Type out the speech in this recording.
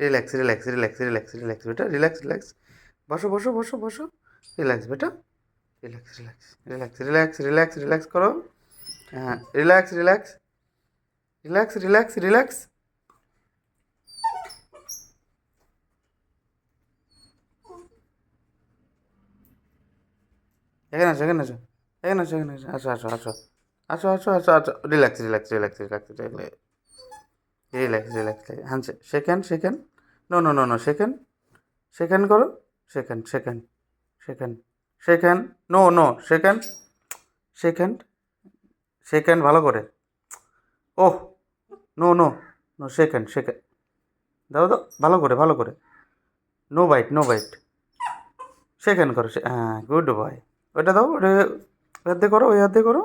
Relax relax relax relax relax বেটা, relax relax. বসো বসো বসো বসো। রিল্যাক্স বেটা, relax relax relax relax relax relax করো। হ্যাঁ, relax relax relax relax relax. এখানে আসো, এখানে আসো, এখানে আসো, এখানে আসো, আসো আসো আসো আসো আসো আসো আসো। Relax relax relax relax relax relax. হ্যাঁ, second second. No no no no, second second করো। Second second second second. No no, second second second ভালো করে। Oh, no no no, second second. দাও দাও, ভালো করে ভালো করে। No bite no bite. Second করো, হ্যাঁ, গুড বয়। ওটা দাও, ওটা ওই হাত দিয়ে করো, ওই হাত দিয়ে করো।